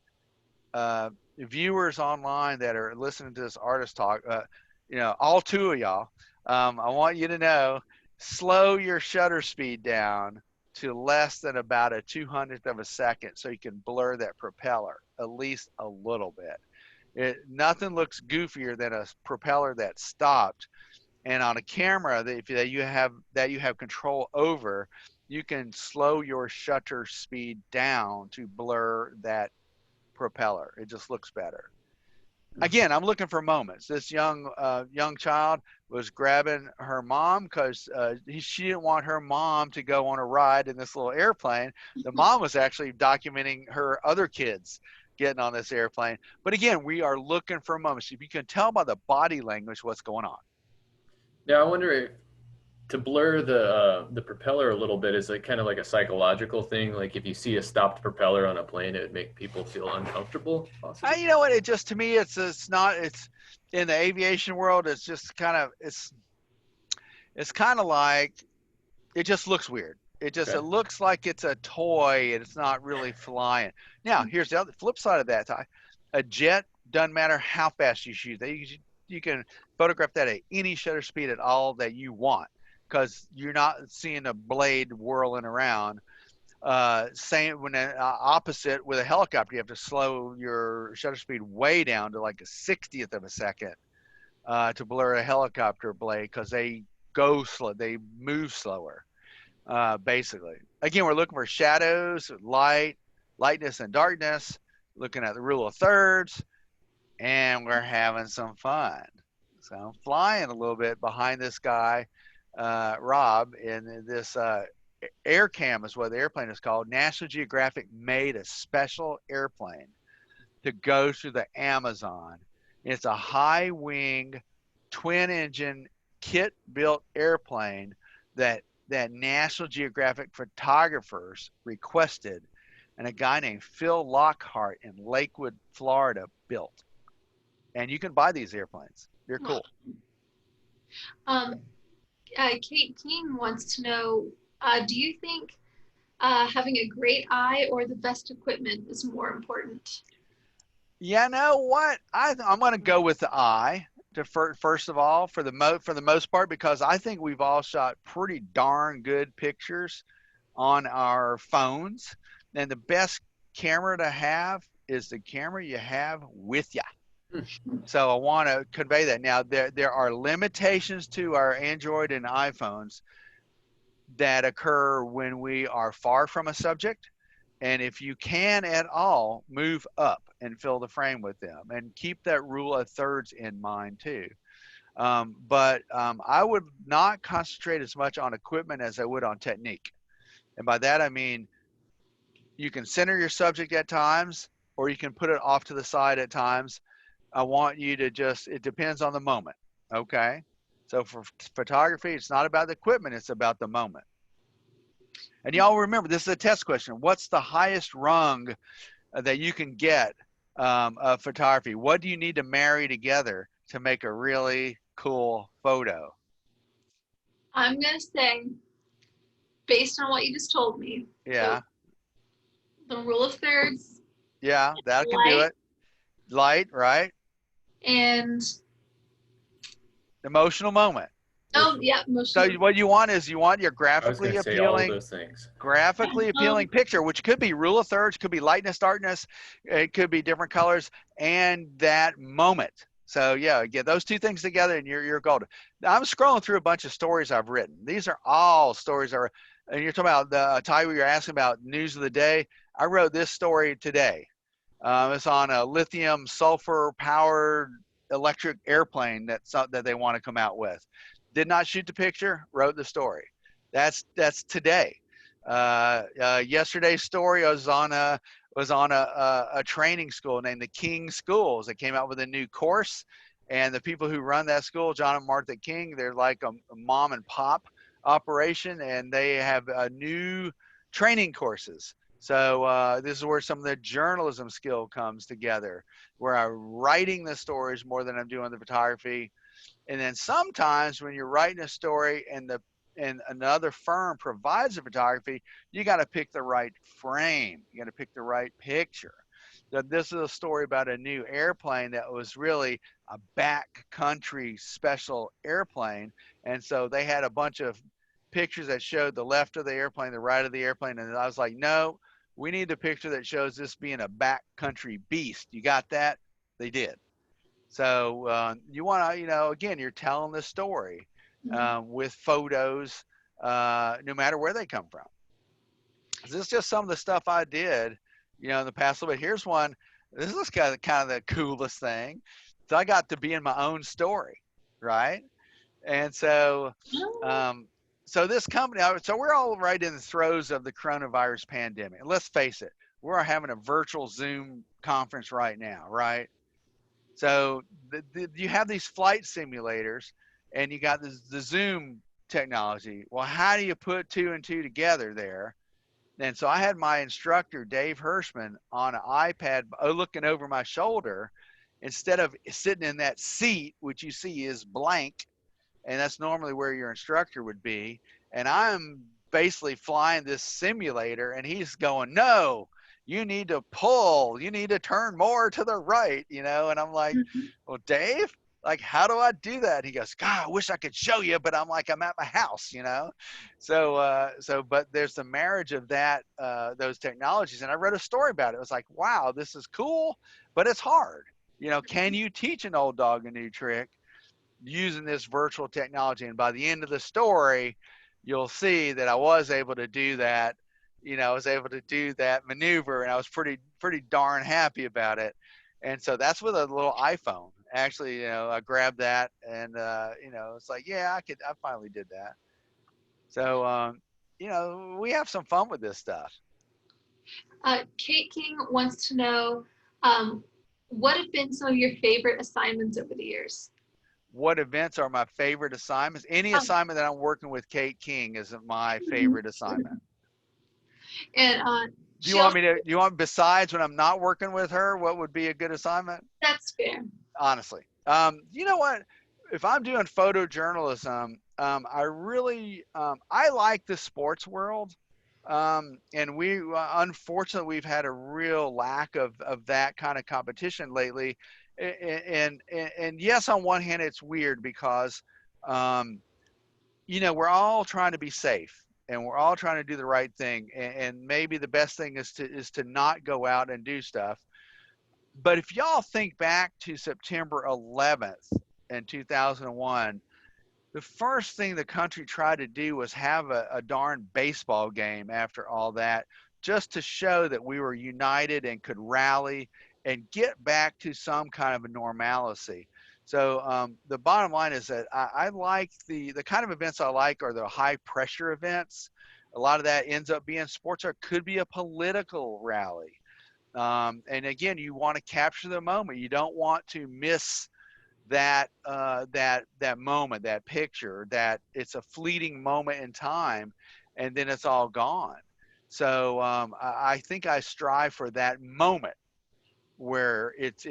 viewers online that are listening to this artist talk, all two of y'all, I want you to know, slow your shutter speed down to less than about a 200th of a second so you can blur that propeller at least a little bit. Nothing looks goofier than a propeller that stopped. And on a camera that you have control over, you can slow your shutter speed down to blur that propeller. It just looks better. Again, I'm looking for moments. This young child was grabbing her mom because she didn't want her mom to go on a ride in this little airplane. The mom was actually documenting her other kids getting on this airplane. But again, we are looking for moments. If you can tell by the body language what's going on. Now I wonder if to blur the propeller a little bit is like kind of like a psychological thing. Like if you see a stopped propeller on a plane, it would make people feel uncomfortable, possibly. You know what? It just to me, it's not. It's in the aviation world. It's just kind of it's kind of like it just looks weird. It Okay. looks like it's a toy and it's not really flying. Now, here's the other flip side of that, Ty. A jet doesn't matter how fast you shoot. You can photograph that at any shutter speed at all that you want because you're not seeing a blade whirling around. Same when opposite with a helicopter, you have to slow your shutter speed way down to like a 60th of a second to blur a helicopter blade because they go slow, they move slower. Basically, again, we're looking for shadows, lightness, and darkness. Looking at the rule of thirds, and we're having some fun. So I'm flying a little bit behind this guy, Rob, in this air cam is what the airplane is called. National Geographic made a special airplane to go through the Amazon. It's a high wing, twin engine, kit built airplane that National Geographic photographers requested, and a guy named Phil Lockhart in Lakewood, Florida built. And you can buy these airplanes. They're cool. Um, Kate King wants to know, do you think having a great eye or the best equipment is more important? Yeah, know what? I'm going to go with the eye. First of all, for the most part, because I think we've all shot pretty darn good pictures on our phones, and the best camera to have is the camera you have with you. So I want to convey that. Now there are limitations to our Android and iPhones that occur when we are far from a subject. And if you can at all, move up and fill the frame with them and keep that rule of thirds in mind too. But I would not concentrate as much on equipment as I would on technique. And by that, I mean, you can center your subject at times, or you can put it off to the side at times. I want you to it depends on the moment. Okay. So for photography, it's not about the equipment, it's about the moment. And y'all remember, this is a test question. What's the highest rung that you can get of photography? What do you need to marry together to make a really cool photo? I'm going to say, based on what you just told me, so Yeah. the rule of thirds, Yeah, that can do light, it. Light, right? and Emotional moment. Oh, If yeah, so, emotional. what you want is you want your I was going graphically to say all of appealing those things. picture, which could be rule of thirds, could be lightness, darkness, it could be different colors, and that moment. So yeah, get those two things together, and you're golden. Now, I'm scrolling through a bunch of stories I've written. These are all stories are, and you're talking about the Ty, you're asking about news of the day. I wrote this story today. It's on a lithium sulfur powered electric airplane that they want to come out with. Did not shoot the picture, wrote the story. That's today. Yesterday's story was on a training school named the King Schools. They came out with a new course, and the people who run that school, John and Martha King, they're like a mom and pop operation, and they have new training courses. So this is where some of the journalism skill comes together, where I'm writing the stories more than I'm doing the photography. And then sometimes when you're writing a story and another firm provides the photography, you got to pick the right frame. You got to pick the right picture. So this is a story about a new airplane that was really a backcountry special airplane. And so they had a bunch of pictures that showed the left of the airplane, the right of the airplane. And I was like, no, we need a picture that shows this being a backcountry beast. You got that? They did. So you want to, again, you're telling the story Mhm. with photos, no matter where they come from. This is just some of the stuff I did, in the past little bit. Here's one. This is kind of the coolest thing. So I got to be in my own story, right? And Oh, um, so this company, so we're all right in the throes of the coronavirus pandemic. And let's face it, we're having a virtual Zoom conference right now, right? So you have these flight simulators, and you got the Zoom technology. Well, how do you put two and two together there? And so I had my instructor, Dave Hirschman, on an iPad looking over my shoulder instead of sitting in that seat, which you see is blank, and that's normally where your instructor would be. And I'm basically flying this simulator, and he's going, no, you need to pull, you need to turn more to the right, and I'm like, mhm. well, Dave, like, how do I do that? He goes, God, I wish I could show you, but I'm like, I'm at my house. But there's the marriage of those technologies. And I wrote a story about it. It was like, wow, this is cool, but it's hard. Can you teach an old dog a new trick using this virtual technology? And by the end of the story, you'll see that I was able to do that. I was able to do that maneuver, and I was pretty darn happy about it. And so that's with a little iPhone. Actually, I grabbed that, and it's like, yeah, I finally did that. So, we have some fun with this stuff. Kate King wants to know, um, what have been some of your favorite assignments over the years? What events are my favorite assignments? Any Um, assignment that I'm working with Kate King is my favorite assignment. and Do you she want also, me to? Do you want besides when I'm not working with her? What would be a good assignment? that's fair. Honestly, you know what? If I'm doing photojournalism, I really I like the sports world, and we unfortunately we've had a real lack of that kind of competition lately. And yes, on one hand, it's weird because um, we're all trying to be safe, and we're all trying to do the right thing, and maybe the best thing is to not go out and do stuff. But if y'all think back to September 11th in 2001, the first thing the country tried to do was have a darn baseball game after all that, just to show that we were united and could rally and get back to some kind of a normalcy. So the bottom line is that I like the kind of events I like are the high pressure events. A lot of that ends up being sports, or could be a political rally. And again, you want to capture the moment. You don't want to miss that moment, that picture, that it's a fleeting moment in time, and then it's all gone. So I think I strive for that moment where it's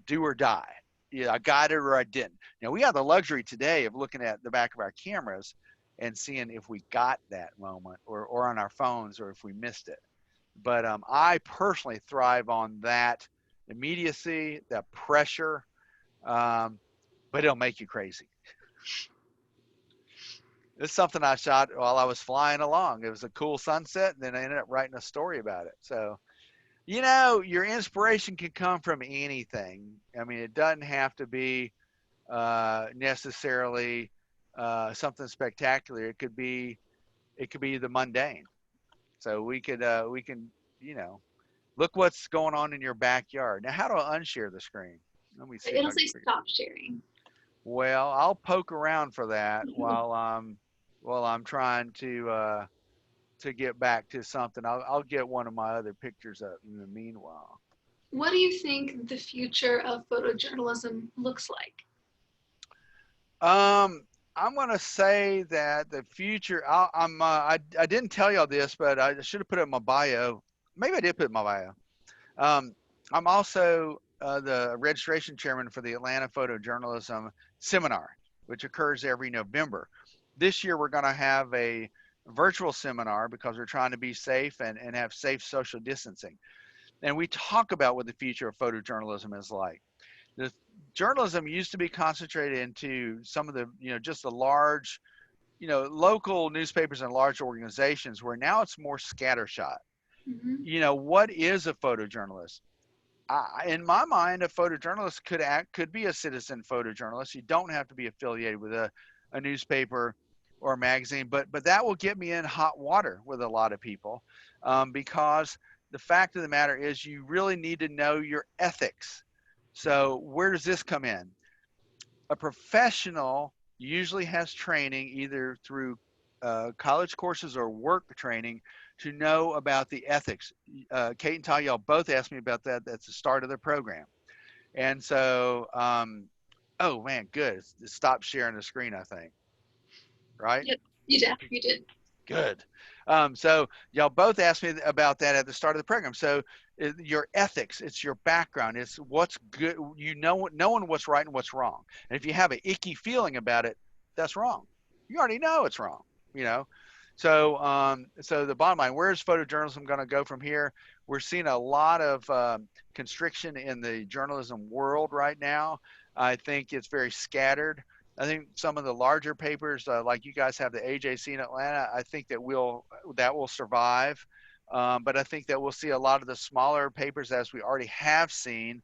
do or die. Yeah, I got it or I didn't. Now we have the luxury today of looking at the back of our cameras and seeing if we got that moment, or on our phones, or if we missed it. But I personally thrive on that immediacy, that pressure, um, but it'll make you crazy. It's something I shot while I was flying along. It was a cool sunset, and then I ended up writing a story about it. So, your inspiration can come from anything. I mean, it doesn't have to be necessarily something spectacular. It could be the mundane. So we can you know look what's going on in your backyard. Now, how do I unshare the screen? Let me see if It'll I can say figure. stop sharing. Well, I'll poke around for that while I'm trying to get back to something. I'll get one of my other pictures up in the meanwhile. What do you think the future of photojournalism looks like? Um, I'm gonna say that the future. I didn't tell y'all this, but I should have put it in my bio. Maybe I did put it in my bio. Um, I'm also the registration chairman for the Atlanta Photojournalism Seminar, which occurs every November. This year, we're going to have a virtual seminar because we're trying to be safe and have safe social distancing. And we talk about what the future of photojournalism is like. The journalism used to be concentrated into some of the, just the large, local newspapers and large organizations, where now it's more scattershot. Mm-hmm. What is a photojournalist? In my mind, a photojournalist could be a citizen photojournalist. You don't have to be affiliated with a newspaper or a magazine, but that will get me in hot water with a lot of people, because the fact of the matter is you really need to know your ethics. So where does this come in? A professional usually has training either through college courses or work training to know about the ethics. Kate and Ty, y'all both asked me about that. That's the start of the program. And so, oh man, good. Stop sharing the screen, I think. Right? Yep, you did. You did. Good. So y'all both asked me about that at the start of the program. So your ethics, it's your background, it's what's good. Knowing what's right and what's wrong. And if you have an icky feeling about it, that's wrong. You already know it's wrong. You know. So the bottom line, where's photojournalism going to go from here? We're seeing a lot of constriction in the journalism world right now. I think it's very scattered. I think some of the larger papers, like you guys have the AJC in Atlanta, I think that will survive. But I think that we'll see a lot of the smaller papers, as we already have seen,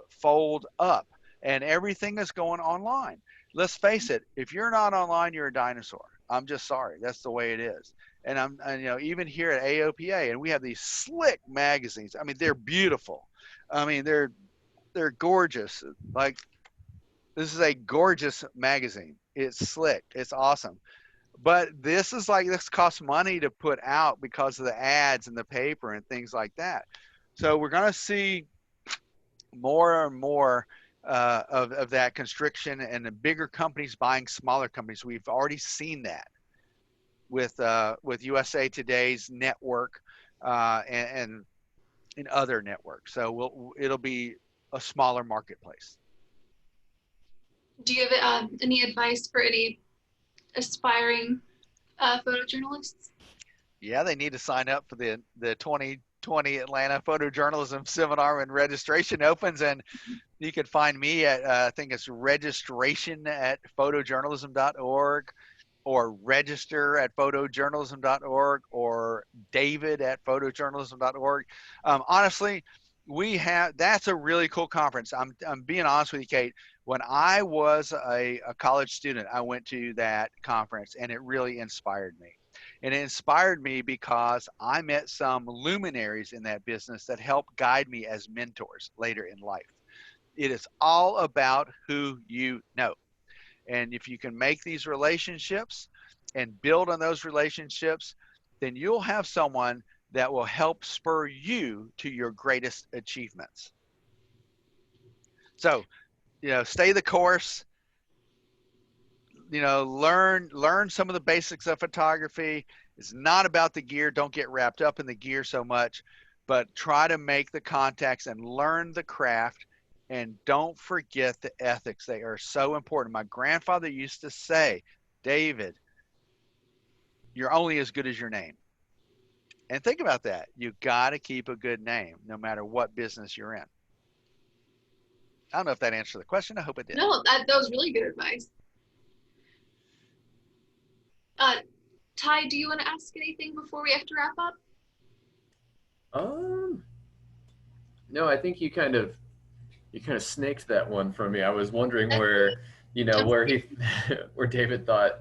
fold up, and everything is going online. Let's face it, if you're not online, you're a dinosaur. I'm just sorry. That's the way it is. And even here at AOPA, and we have these slick magazines. I mean, they're beautiful. I mean, they're gorgeous. Like, this is a gorgeous magazine. It's slick. It's awesome. But this costs money to put out because of the ads in the paper and things like that. So we're going to see more and more of that constriction, and the bigger companies buying smaller companies. We've already seen that with USA Today's network, and in other networks. So it'll be a smaller marketplace. Do you have any advice for any aspiring photojournalists? Yeah, they need to sign up for the 2020 Atlanta Photojournalism Seminar when registration opens. And you can find me at, I think it's registration at photojournalism.org, or register at photojournalism.org, or David at photojournalism.org. Honestly, that's a really cool conference. I'm being honest with you, Kate. When I was a college student, I went to that conference, and it really inspired me. And it inspired me because I met some luminaries in that business that helped guide me as mentors later in life. It is all about who you know. And if you can make these relationships and build on those relationships, then you'll have someone that will help spur you to your greatest achievements. So, stay the course, learn some of the basics of photography. It's not about the gear. Don't get wrapped up in the gear so much, but try to make the contacts and learn the craft. And don't forget the ethics. They are so important. My grandfather used to say, David, you're only as good as your name. And think about that. You got to keep a good name no matter what business you're in. I don't know if that answered the question. I hope it did. No, that was really good advice. Ty, do you want to ask anything before we have to wrap up? Um, no, I think you kind of snaked that one from me. I was wondering That's where, I'm where he, where David thought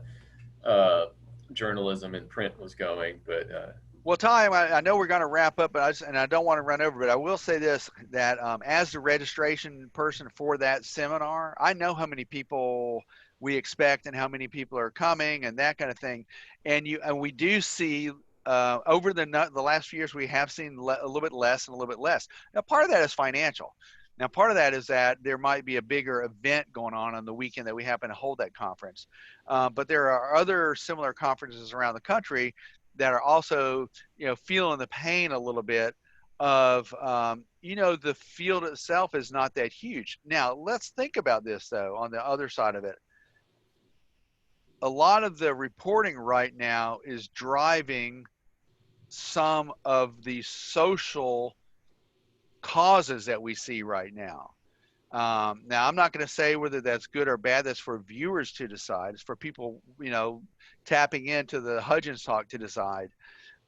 uh, journalism in print was going, but Well, Ty, I know we're going to wrap up, but and I don't want to run over, but I will say this, that as the registration person for that seminar, I know how many people we expect and how many people are coming and that kind of thing. And we do see over the last few years, we have seen a little bit less and a little bit less. Now, part of that is financial. Now, part of that is that there might be a bigger event going on the weekend that we happen to hold that conference. But there are other similar conferences around the country that are also, feeling the pain a little bit of, the field itself is not that huge. Now, let's think about this, though, on the other side of it. A lot of the reporting right now is driving some of the social causes that we see right now. Now, I'm not going to say whether that's good or bad. That's for viewers to decide. It's for people, tapping into the Hudgens talk to decide.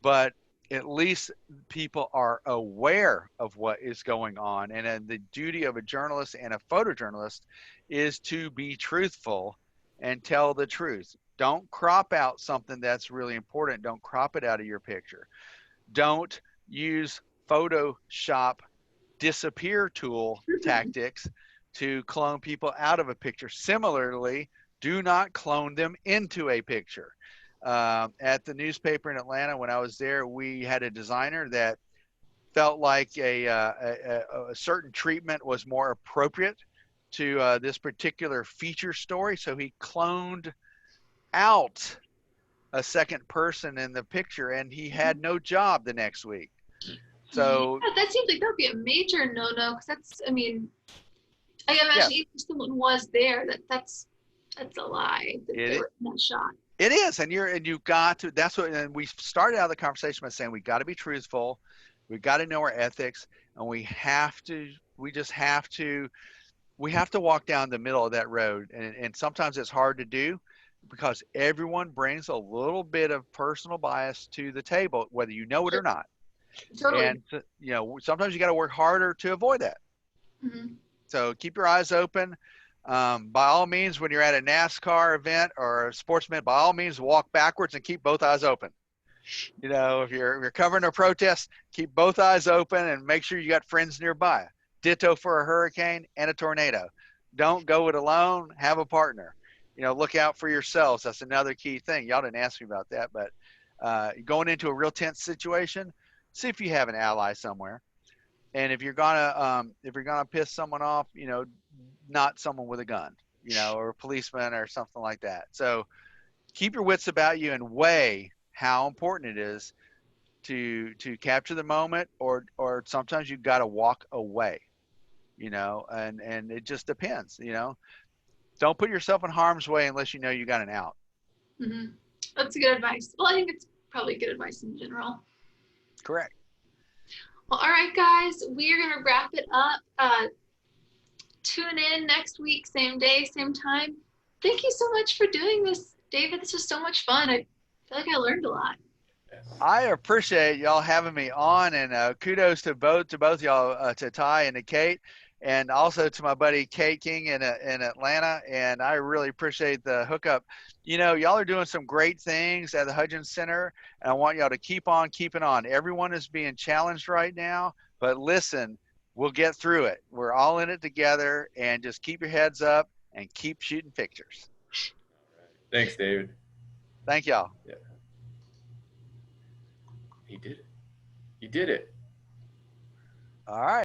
But at least people are aware of what is going on. And then the duty of a journalist and a photojournalist is to be truthful and tell the truth. Don't crop out something that's really important. Don't crop it out of your picture. Don't use Photoshop disappear tool tactics to clone people out of a picture. Similarly, do not clone them into a picture. At the newspaper in Atlanta, when I was there, we had a designer that felt like a certain treatment was more appropriate to this particular feature story. So he cloned out a second person in the picture, and he had no job the next week. Yeah, So that seems like that would be a major no-no because that's, I mean, I imagine yes, even if someone was there, that's a lie that they it were in that shot. it is, and you've got to. That's what. And we started out the conversation by saying we got to be truthful, we got to know our ethics, and we have to. We just have to. We have to walk down the middle of that road, and sometimes it's hard to do because everyone brings a little bit of personal bias to the table, whether you know it or not. Totally. And sometimes you got to work harder to avoid that. Hmm. So keep your eyes open. By all means, when you're at a NASCAR event or a sportsman, by all means, walk backwards and keep both eyes open. If you're covering a protest, keep both eyes open and make sure you got friends nearby. Ditto for a hurricane and a tornado. Don't go it alone. Have a partner. Look out for yourselves. That's another key thing. Y'all didn't ask me about that, but going into a real tense situation, see if you have an ally somewhere. And if you're gonna piss someone off, not someone with a gun, or a policeman or something like that. So keep your wits about you and weigh how important it is to capture the moment, or sometimes you've got to walk away, and it just depends. Don't put yourself in harm's way unless you know you got an out. Hmm. That's good advice. Well, I think it's probably good advice in general. Correct. Well, all right, guys, we are gonna wrap it up. Tune in next week, same day, same time. Thank you so much for doing this, David. This was so much fun. I feel like I learned a lot. yes. I appreciate y'all having me on, and kudos to both y'all, to Ty and to Kate, and also to my buddy Kate King in Atlanta. And I really appreciate the hookup. Y'all are doing some great things at the Hudgens Center, and I want y'all to keep on keeping on. Everyone is being challenged right now, but listen, we'll get through it. We're all in it together, and just keep your heads up and keep shooting pictures. Thanks, David. Thank y'all. Yeah, he did it. He did it. All right.